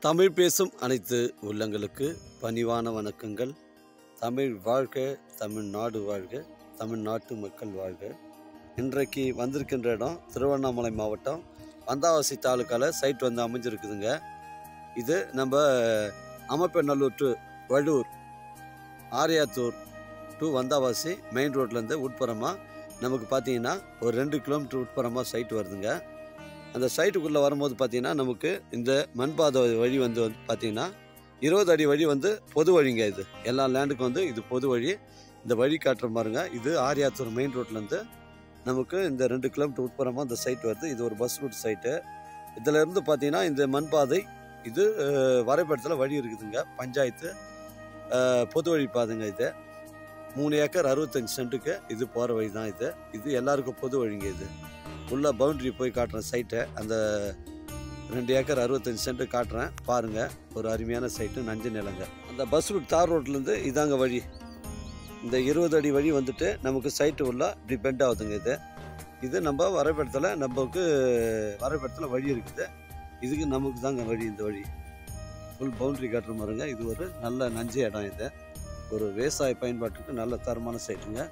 தமிழ் பேசும் அனைத்து உள்ளங்களுக்கு பணிவான வணக்கங்கள். தமிழ் வாழ்க, தமிழ்நாடு வாழ்க, தமிழ்நாட்டு மக்கள் வாழ்க. இன்றைக்கு வந்திருக்கின்ற இடம் திருவண்ணாமலை மாவட்டம் வந்தாவாசி தாலுக்காவில் சைட் வந்து அமைஞ்சிருக்குதுங்க. இது நம்ம Amappanallur to Vadur, Ariyathur to Vandavasi main ரோட்லேருந்து உட்புறமாக நமக்கு பார்த்தீங்கன்னா ஒரு 2 கிலோமீட்டர் உட்புறமாக சைட் வருதுங்க. அந்த சைட்டுக்குள்ளே வரும்போது பார்த்திங்கன்னா நமக்கு இந்த மண்பாதை வழி வந்து பார்த்திங்கன்னா 20 அடி வழி வந்து பொது வழிங்க. இது எல்லா லேண்டுக்கும் வந்து இது பொது வழி. இந்த வழி காட்டுற பாருங்க. இது ஆரியாத்தூர் மெயின் ரோட்லேருந்து நமக்கு இந்த 2 கிலோமீட்டர் உட்புறமாக இந்த சைட் வருது. இது ஒரு பஸ் ரூட் சைட்டு. இதிலேருந்து பார்த்திங்கன்னா இந்த மண்பாதை இது வரைபடத்தில் வழி இருக்குதுங்க. பஞ்சாயத்து பொது வழி பாதைங்க. இது 3 ஏக்கர் 65 சென்ட்டுக்கு இது போகிற வழி தான். இது எல்லாருக்கும் பொது வழிங்க. இது உள்ள பவுண்ட்ரி போய் காட்டுறேன் சைட்டை. அந்த 2 ஏக்கர் 65 சென்ட்டு காட்டுறேன் பாருங்கள். ஒரு அருமையான சைட்டு, நஞ்சு நிலங்க. அந்த பஸ் ரூட் தார் ரோட்லேருந்து இதாங்க வழி. இந்த 20 அடி வழி வந்துட்டு நமக்கு சைட்டு உள்ள இப்படி பெண்ட் ஆகுதுங்க. இது நம்ம வரைபடத்தில் வழி இருக்குது. இதுக்கு நமக்கு தாங்க வழி. இந்த வழி ஃபுல் பவுண்ட்ரி காட்டுற மாதிரிங்க. இது ஒரு நல்ல நஞ்சு இடம். இது ஒரு விவசாய பயன்பாட்டுக்கு நல்ல தரமான சைட்டுங்க.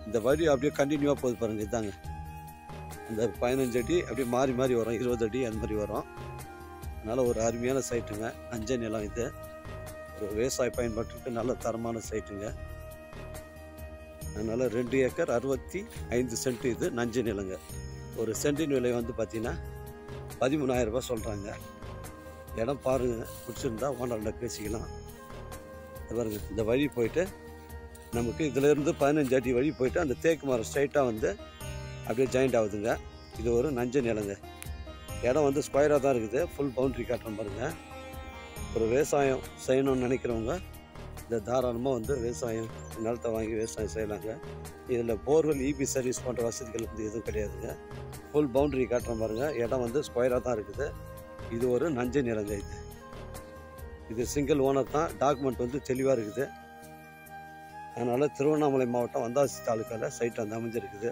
இந்த வழி அப்படியே கண்டினியூவாக போகுது பாருங்கள். இதாங்க இந்த 15 அடி அப்படியே மாறி மாறி வரும், 20 அடி அந்த மாதிரி வரும். அதனால் ஒரு அருமையான சைட்டுங்க. நஞ்சை நிலம். இது ஒரு விவசாய பயன்பாட்டுக்கு நல்ல தரமான சைட்டுங்க. அதனால் 2 ஏக்கர் 65 சென்ட் இது நஞ்சை நிலங்க. ஒரு சென்டின் விலை வந்து பார்த்திங்கன்னா 13,000 ரூபாய் சொல்கிறாங்க. இடம் பாருங்கள், பிடிச்சிருந்தா ஓனர்கிட்ட பேசிக்கலாம். பாருங்க, இந்த வழி போயிட்டு நமக்கு இதிலேருந்து 15 அடி வழி போயிட்டு அந்த தேக்கு மரம் ஸ்ட்ரைட்டாக வந்து அப்படியே ஜாயிண்ட் ஆகுதுங்க. இது ஒரு நஞ்சை நிலங்க. இடம் வந்து ஸ்கொயராக தான் இருக்குது. ஃபுல் பவுண்ட்ரி காட்டுற பாருங்க. ஒரு விவசாயம் செய்யணும்னு நினைக்கிறவங்க இந்த தாராளமாக வந்து விவசாயம் நிலத்தை வாங்கி விவசாயம் செய்யலாங்க. இதில் போர்வெல், இபி சர்வீஸ் போன்ற வசதிகள் வந்து எதுவும் கிடையாதுங்க. ஃபுல் பவுண்ட்ரி காட்டுற பாருங்க. இடம் வந்து ஸ்கொயராக தான் இருக்குது. இது ஒரு நஞ்சை நிலங்க. இது சிங்கிள் ஓனர் தான். டாக்குமெண்ட் வந்து தெளிவாக இருக்குது. அதனால் திருவண்ணாமலை மாவட்டம் வந்தாவாசி தாலுக்காவில் சைட் வந்து அமைஞ்சிருக்குது.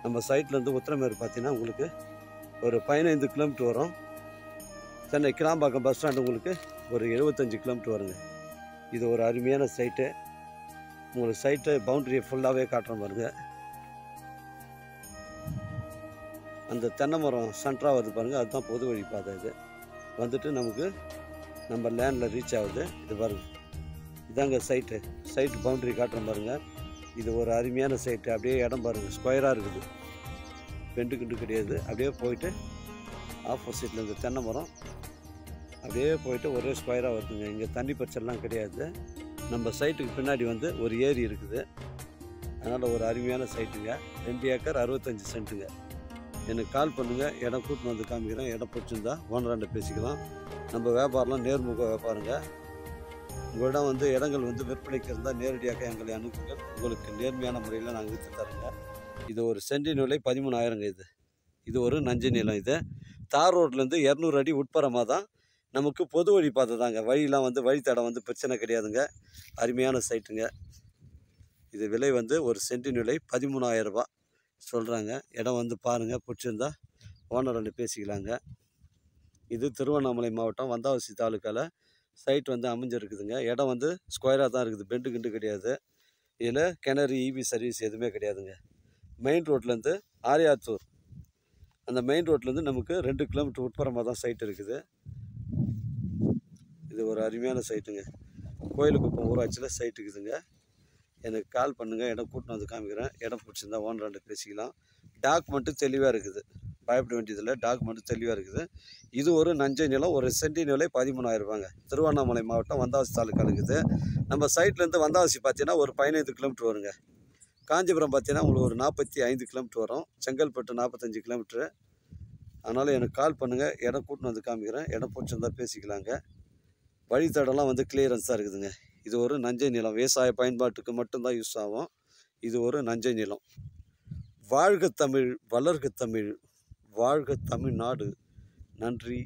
நம்ம சைட்லேருந்து உத்திரமேறு பார்த்தீங்கன்னா உங்களுக்கு ஒரு 15 கிலோமீட்டர் வரும். சென்னை கிளாம்பாக்கம் பஸ் ஸ்டாண்டு உங்களுக்கு ஒரு 75 கிலோமீட்டர் வருங்க. இது ஒரு அருமையான சைட்டு. உங்களுக்கு சைட்டு பவுண்ட்ரியை ஃபுல்லாகவே காட்டுற பாருங்க. அந்த தென்னை மரம் சென்டராக வருது பாருங்கள். அதுதான் பொது வழி பாதை. இது வந்துட்டு நமக்கு நம்ம லேண்டில் ரீச் ஆகுது. இது பாருங்கள், இதாங்க சைட்டு பவுண்ட்ரி காட்டுற பாருங்கள். இது ஒரு அருமையான சைட்டு. அப்படியே இடம் பாருங்கள், ஸ்கொயராக இருக்குது. பெண்டு கிண்டு கிடையாது. அப்படியே போயிட்டு ஆப்போசிட்டில் இந்த தென்னை மரம் அப்படியே போயிட்டு ஒரே ஸ்கொயராக வருதுங்க. இங்கே தண்ணி பிரச்சனைலாம் கிடையாது. நம்ம சைட்டுக்கு பின்னாடி வந்து ஒரு ஏரி இருக்குது. அதனால் ஒரு அருமையான சைட்டுங்க. 2 ஏக்கர் 65 சென்ட்டுங்க. எனக்கு கால் பண்ணுங்கள். இடம் கூட்டின்னு வந்து காமிக்கிறேன். இடம் பிடிச்சிருந்தா ஓனராண்ட பேசிக்கலாம். நம்ம வியாபாரம்லாம் நேர்முக வியாபாரங்க. உங்களிடம் வந்து இடங்கள் வந்து விற்பனைக்கு இருந்தால் நேரடியாக எங்களை அனுப்புங்கள். உங்களுக்கு நேர்மையான முறையில் நாங்கள் விற்று தரோங்க. இது ஒரு சென்டின் விலை 13,000ங்க. இது ஒரு நஞ்சை நிலம். இது தார் ரோட்லேருந்து 200 அடி உட்புறமாக தான் நமக்கு பொது வழி பாதை தாங்க. வழியெலாம் வந்து வழித்தடம் வந்து பிரச்சனை கிடையாதுங்க. அருமையான சைட்டுங்க. இது விலை வந்து ஒரு சென்டின் விலை 13,000 ரூபாய் சொல்கிறாங்க. இடம் வந்து பாருங்கள், பிடிச்சிருந்தா ஓனர் வந்து பேசிக்கலாங்க. இது திருவண்ணாமலை மாவட்டம் வந்தாவாசி தாலுக்காவில் சைட் வந்து அமைஞ்சிருக்குதுங்க. இடம் வந்து ஸ்கொயராக தான் இருக்குது. பெண்டு கிண்டு கிடையாது. இதில் கிணறு, இபி சர்வீஸ் எதுவுமே கிடையாதுங்க. மெயின் ரோட்லேருந்து ஆரியாத்தூர், அந்த மெயின் ரோட்லேருந்து நமக்கு 2 கிலோமீட்டர் உட்புறமாக தான் சைட் இருக்குது. இது ஒரு அருமையான சைட்டுங்க. கோயிலுக்குப்பம் ஊராட்சியில் சைட் இருக்குதுங்க. எனக்கு கால் பண்ணுங்கள். இடம் கூட்டின்னு வந்து காமிக்கிறேன். இடம் பிடிச்சிருந்தா ஓனராண்ட பேசிக்கலாம். டாக்குமெண்ட்டு தெளிவாக இருக்குது. பயப்பட வேண்டியதில்லை. டாக்குமெண்ட்டு தெளிவாக இருக்குது. இது ஒரு நஞ்சை நிலம். ஒரு சென்டின் விலை 13,000 ரூபாங்க. திருவண்ணாமலை மாவட்டம் வந்தாவாசி தாலுக்கா இருக்குது. நம்ம சைட்லேருந்து வந்தாவாசி பார்த்தீங்கன்னா ஒரு 15 கிலோமீட்டர் வருங்க. காஞ்சிபுரம் பார்த்தீங்கன்னா உங்களுக்கு ஒரு 45 கிலோமீட்டர் வரும். செங்கல்பட்டு 45 கிலோமீட்ரு. அதனால் எனக்கு கால் பண்ணுங்கள். இடம் கூட்டின்னு வந்து காமிக்கிறேன். இடம் பிடிச்சிருந்தா பேசிக்கலாங்க. வழித்தடம்லாம் வந்து கிளியரன்ஸாக இருக்குதுங்க. இது ஒரு நஞ்சை நிலம். விவசாய பயன்பாட்டுக்கு மட்டும்தான் யூஸ் ஆகும். இது ஒரு நஞ்சை நிலம். வாழ்க தமிழ், வளர்க தமிழ், வாழ்க தமிழ்நாடு. நன்றி.